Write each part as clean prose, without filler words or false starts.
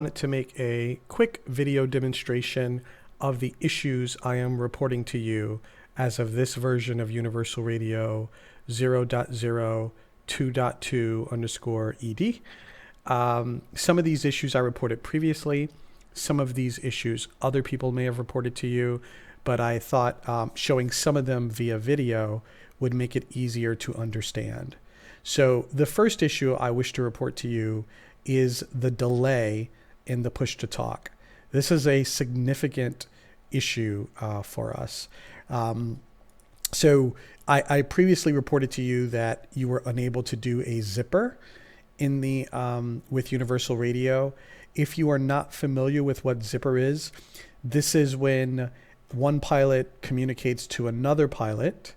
To make a quick video demonstration of the issues I am reporting to you as of this version of Universal Radio 0.0 2.2_ED. Some of these issues I reported previously. Some of these issues other people may have reported to you, but I thought showing some of them via video would make it easier to understand. So the first issue I wish to report to you is the delay in the push to talk. This is a significant issue for us. So I previously reported to you that you were unable to do a zipper in the with Universal Radio. If you are not familiar with what zipper is, this is when one pilot communicates to another pilot,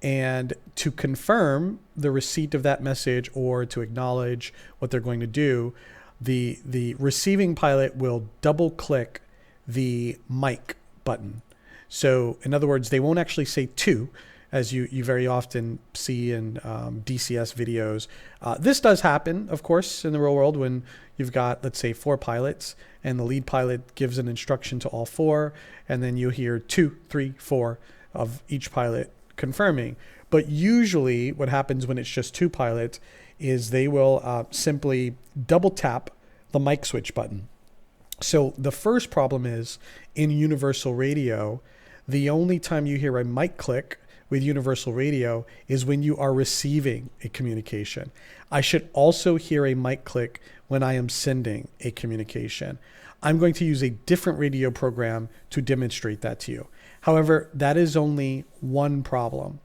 and to confirm the receipt of that message or to acknowledge what they're going to do, the receiving pilot will double click the mic button. So in other words, they won't actually say to, as you very often see in DCS videos. This does happen, of course, in the real world when you've got, let's say, 4 pilots and the lead pilot gives an instruction to all 4, and then you hear 2, 3, 4 of each pilot confirming. But usually what happens when it's just 2 pilots is they will simply double tap the mic switch button. So the first problem is in Universal Radio, the only time you hear a mic click with Universal Radio is when you are receiving a communication. I should also hear a mic click when I am sending a communication. I'm going to use a different radio program to demonstrate that to you. However, that is only one problem.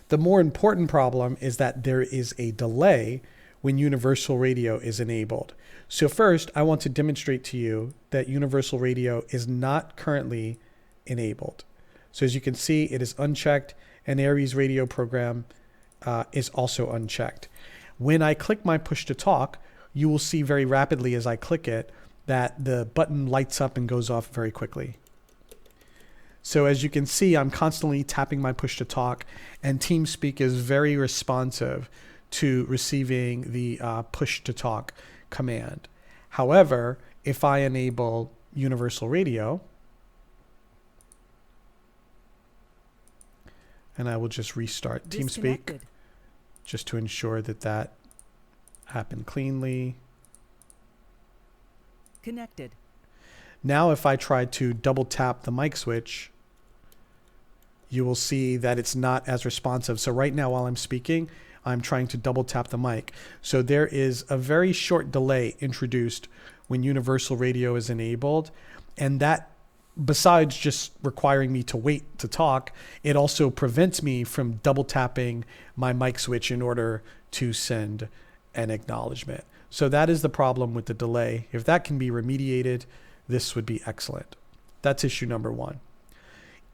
The more important problem is that there is a delay when Universal Radio is enabled. So first, I want to demonstrate to you that Universal Radio is not currently enabled. So as you can see, it is unchecked, and Aries radio program is also unchecked. When I click my push to talk, you will see very rapidly as I click it that the button lights up and goes off very quickly. So as you can see, I'm constantly tapping my push to talk, and TeamSpeak is very responsive to receiving the push to talk command. However, if I enable Universal Radio, and I will just restart TeamSpeak just to ensure that that happened cleanly. Connected. Now if I try to double tap the mic switch, you will see that it's not as responsive. So right now while I'm speaking, I'm trying to double tap the mic. So there is a very short delay introduced when Universal Radio is enabled. And that, besides just requiring me to wait to talk, it also prevents me from double tapping my mic switch in order to send an acknowledgement. So that is the problem with the delay. If that can be remediated, this would be excellent. That's issue number 1.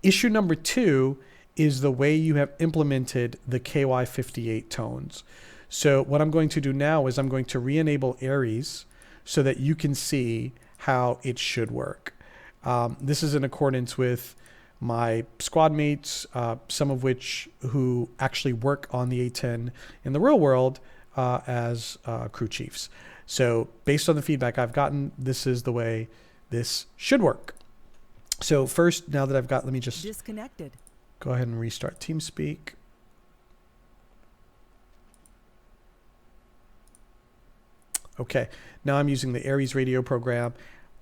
Issue number 2 is the way you have implemented the KY58 tones. So what I'm going to do now is I'm going to re-enable Aries so that you can see how it should work. This is in accordance with my squad mates, some of which who actually work on the A10 in the real world as crew chiefs. So based on the feedback I've gotten, this is the way this should work. So first, now that I've got, let me just disconnected. Go ahead and restart TeamSpeak. Okay, now I'm using the Aries radio program.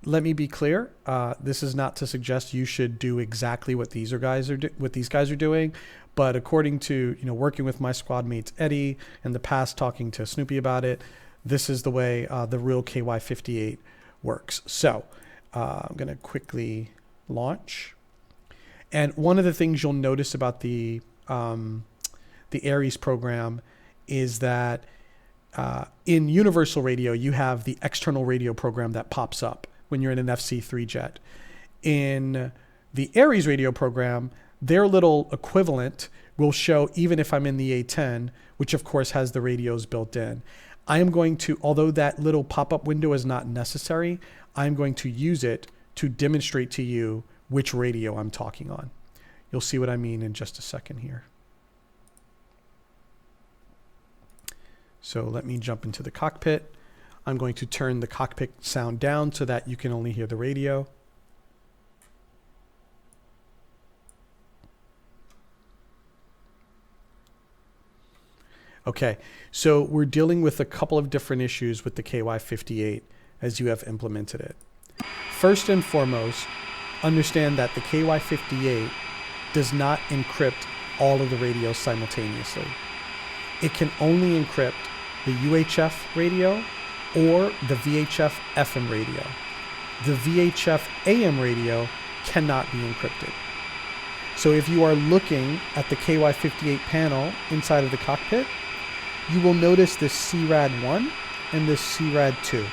Let me be clear. This is not to suggest you should do exactly what these guys are doing, but according to working with my squad mates Eddie in the past, talking to Snoopy about it, this is the way the real KY58 works. So I'm going to quickly launch. And one of the things you'll notice about the Aries program is that in Universal Radio, you have the external radio program that pops up when you're in an FC3 jet. In the Aries radio program, their little equivalent will show even if I'm in the A10, which of course has the radios built in. I am going to, although that little pop-up window is not necessary, I'm going to use it to demonstrate to you which radio I'm talking on. You'll see what I mean in just a second here. So let me jump into the cockpit. I'm going to turn the cockpit sound down so that you can only hear the radio. Okay, so we're dealing with a couple of different issues with the KY58 as you have implemented it. First and foremost, understand that the KY58 does not encrypt all of the radios simultaneously. It can only encrypt the UHF radio or the VHF FM radio. The VHF AM radio cannot be encrypted. So if you are looking at the KY58 panel inside of the cockpit, you will notice this CRAD1 and this CRAD2.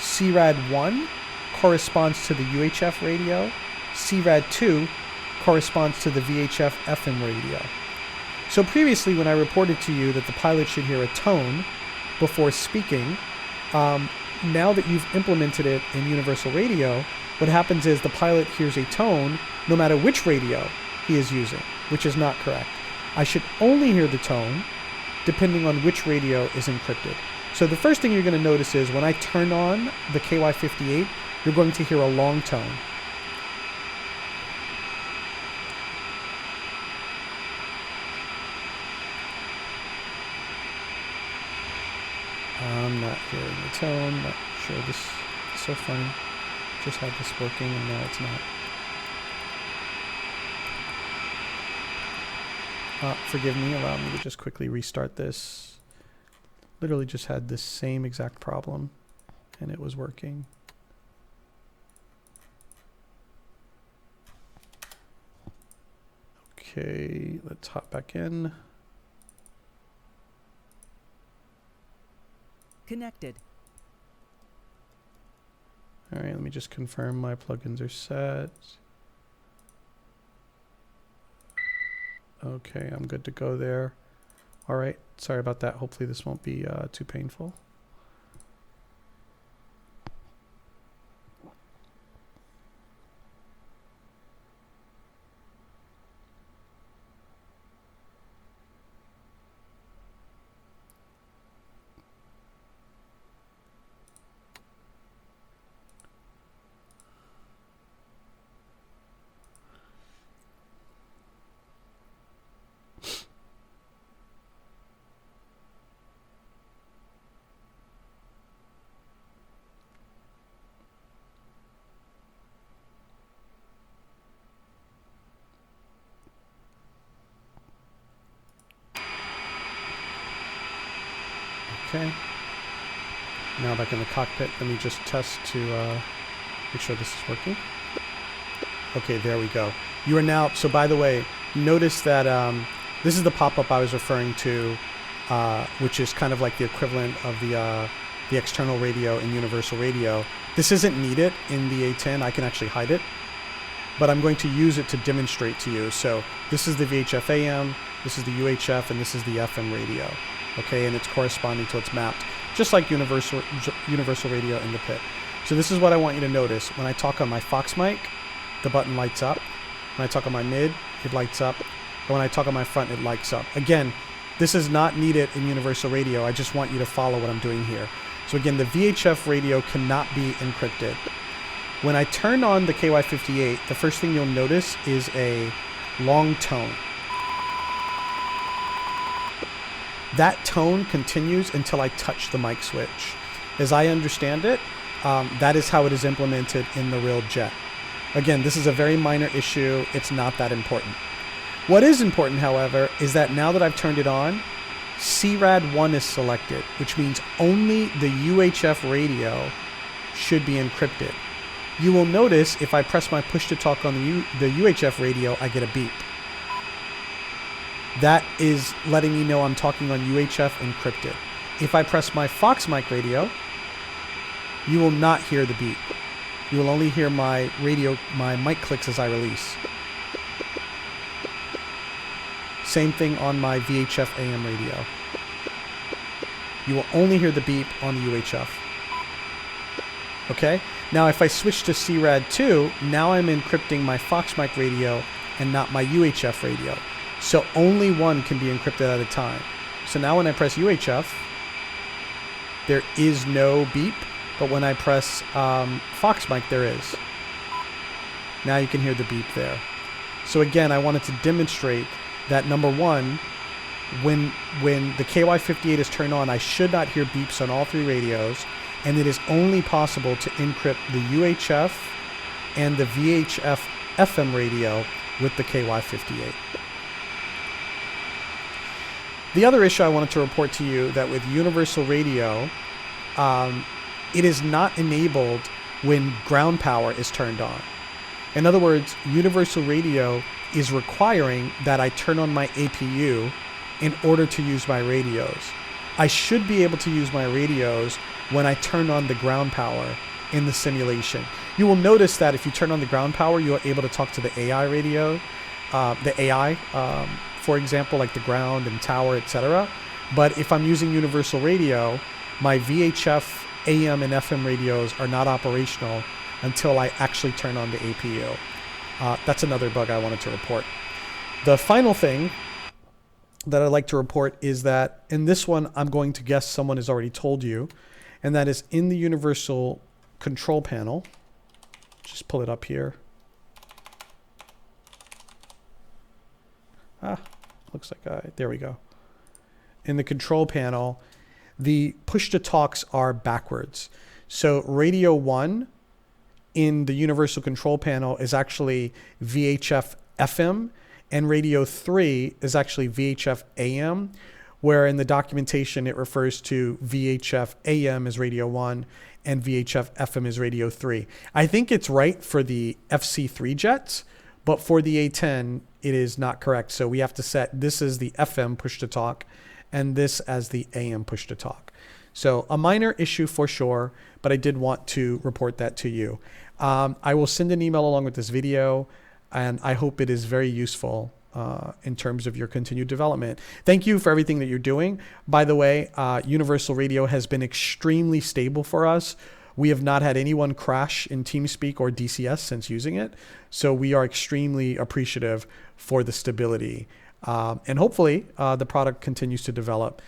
CRAD1 corresponds to the UHF radio. CRAD2 corresponds to the VHF FM radio. So previously, when I reported to you that the pilot should hear a tone before speaking, now that you've implemented it in Universal Radio, what happens is the pilot hears a tone no matter which radio he is using, which is not correct. I should only hear the tone depending on which radio is encrypted. So the first thing you're going to notice is when I turn on the KY58, you're going to hear a long tone. I'm not hearing the tone, not sure this is so funny. Just had this working and now it's not. Forgive me, allow me to just quickly restart this. Literally just had this same exact problem and it was working. Okay, let's hop back in. Connected. All right, let me just confirm my plugins are set. Okay, I'm good to go there. All right, sorry about that. Hopefully this won't be too painful. Okay. Now back in the cockpit, let me just test to make sure this is working. Okay, there we go. You are now, so by the way, notice that this is the pop-up I was referring to, which is kind of like the equivalent of the external radio in Universal Radio. This isn't needed in the A10. I can actually hide it, but I'm going to use it to demonstrate to you. So this is the VHF AM, this is the UHF, and this is the FM radio. Okay, and it's corresponding to its mapped, just like Universal Radio in the pit. So this is what I want you to notice. When I talk on my Fox mic, the button lights up. When I talk on my mid, it lights up. And when I talk on my front, it lights up. Again, this is not needed in Universal Radio. I just want you to follow what I'm doing here. So again, the VHF radio cannot be encrypted. When I turn on the KY58, the first thing you'll notice is a long tone. That tone continues until I touch the mic switch. As I understand it, that is how it is implemented in the real jet. Again, this is a very minor issue. It's not that important. What is important, however, is that now that I've turned it on, CRAD1 is selected, which means only the UHF radio should be encrypted. You will notice if I press my push to talk on the UHF radio, I get a beep. That is letting me know I'm talking on UHF encrypted. If I press my Fox mic radio, you will not hear the beep. You will only hear my mic clicks as I release. Same thing on my VHF AM radio. You will only hear the beep on the UHF. Okay? Now if I switch to CRAD2, now I'm encrypting my Fox mic radio and not my UHF radio. So only one can be encrypted at a time. So now when I press UHF, there is no beep, but when I press Fox Mic, there is. Now you can hear the beep there. So again, I wanted to demonstrate that number one, when the KY58 is turned on, I should not hear beeps on all three radios, and it is only possible to encrypt the UHF and the VHF FM radio with the KY58. The other issue I wanted to report to you that with Universal Radio, it is not enabled when ground power is turned on. In other words, Universal Radio is requiring that I turn on my APU in order to use my radios. I should be able to use my radios when I turn on the ground power in the simulation. You will notice that if you turn on the ground power, you are able to talk to the AI radio, for example, like the ground and tower, etc. But if I'm using Universal Radio, my VHF, AM, and FM radios are not operational until I actually turn on the APU. That's another bug I wanted to report. The final thing that I'd like to report is that in this one, I'm going to guess someone has already told you, and that is in the Universal control panel. Just pull it up here. Looks like there we go. In the control panel, the push-to-talks are backwards. So radio 1 in the Universal control panel is actually VHF FM, and radio 3 is actually VHF AM, where in the documentation it refers to VHF AM as radio 1 and VHF FM as radio 3. I think it's right for the FC3 jets, but for the A10 it is not correct. So we have to set this as the FM push-to-talk and this as the AM push-to-talk. So a minor issue for sure, but I did want to report that to you. I will send an email along with this video, and I hope it is very useful in terms of your continued development. Thank you for everything that you're doing. By the way, Universal Radio has been extremely stable for us. We have not had anyone crash in TeamSpeak or DCS since using it. So we are extremely appreciative for the stability. And hopefully the product continues to develop